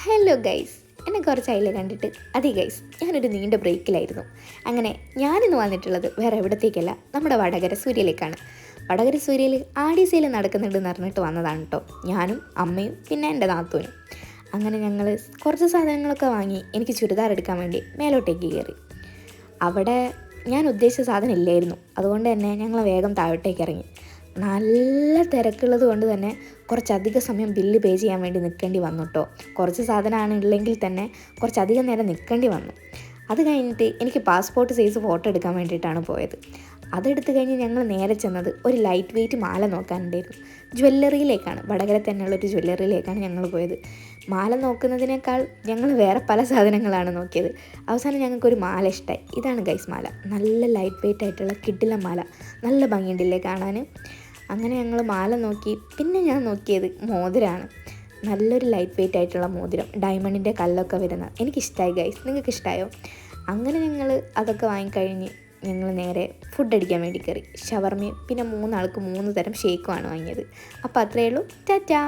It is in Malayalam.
ഹലോ ഗൈസ്, എന്നെ കുറച്ചായില്ലേ കണ്ടിട്ട്. അതെ ഗൈസ്, ഞാനൊരു നീണ്ട ബ്രേക്കിലായിരുന്നു. അങ്ങനെ ഞാനിന്ന് വന്നിട്ടുള്ളത് വേറെ എവിടത്തേക്കല്ല, നമ്മുടെ വടകര സൂര്യയിലേക്കാണ്. വടകര സൂര്യയിൽ ആടി സെയിൽ നടക്കുന്നുണ്ടെന്ന് പറഞ്ഞിട്ട് വന്നതാണ് കേട്ടോ. ഞാനും അമ്മയും പിന്നെ എൻ്റെ നാത്തൂനും. അങ്ങനെ ഞങ്ങൾ കുറച്ച് സാധനങ്ങളൊക്കെ വാങ്ങി എനിക്ക് ചുരിദാർ എടുക്കാൻ വേണ്ടി മേലോട്ടേക്ക് കയറി. അവിടെ ഞാൻ ഉദ്ദേശിച്ച സാധനം ഇല്ലായിരുന്നു. അതുകൊണ്ട് തന്നെ ഞങ്ങൾ വേഗം താഴോട്ടേക്ക് ഇറങ്ങി. നല്ല തിരക്കുള്ളത് കൊണ്ട് തന്നെ കുറച്ചധികം സമയം ബില്ല് പേ ചെയ്യാൻ വേണ്ടി നിൽക്കേണ്ടി വന്നു കേട്ടോ. കുറച്ച് സാധനമാണ് ഉള്ളെങ്കിൽ തന്നെ കുറച്ചധികം നേരം നിൽക്കേണ്ടി വന്നു. അത് കഴിഞ്ഞിട്ട് എനിക്ക് പാസ്പോർട്ട് സൈസ് ഫോട്ടോ എടുക്കാൻ വേണ്ടിയിട്ടാണ് പോയത്. അതെടുത്ത് കഴിഞ്ഞ് ഞങ്ങൾ നേരെ ചെന്നത് ഒരു ലൈറ്റ് വെയ്റ്റ് മാല നോക്കാനുണ്ടായിരുന്നു. ജ്വല്ലറിയിലേക്കാണ്, വടകര തന്നെയുള്ളൊരു ജ്വല്ലറിയിലേക്കാണ് ഞങ്ങൾ പോയത്. മാല നോക്കുന്നതിനേക്കാൾ ഞങ്ങൾ വേറെ പല സാധനങ്ങളാണ് നോക്കിയത്. അവസാനം ഞങ്ങൾക്കൊരു മാല ഇഷ്ടമായി. ഇതാണ് ഗൈസ് മാല. നല്ല ലൈറ്റ് വെയ്റ്റ് ആയിട്ടുള്ള കിടില മാല, നല്ല ഭംഗിയുണ്ടില്ലേ കാണാൻ. അങ്ങനെ ഞങ്ങൾ മാല നോക്കി. പിന്നെ ഞാൻ നോക്കിയത് മോതിരമാണ്. നല്ലൊരു ലൈറ്റ് വെയ്റ്റ് ആയിട്ടുള്ള മോതിരം, ഡയമണ്ടിൻ്റെ കല്ലൊക്കെ വരുന്ന. എനിക്കിഷ്ടമായി ഗൈസ്, നിങ്ങൾക്ക് ഇഷ്ടമായോ? അങ്ങനെ ഞങ്ങൾ അതൊക്കെ വാങ്ങിക്കഴിഞ്ഞ് ഞങ്ങൾ നേരെ ഫുഡ് അടിക്കാൻ വേണ്ടി കയറി. ഷവർമയും പിന്നെ 3 ആൾക്ക് 3 തരം ഷേക്കുമാണ് വാങ്ങിയത്. അപ്പോൾ അത്രയേ ഉള്ളൂ. ടാറ്റാ.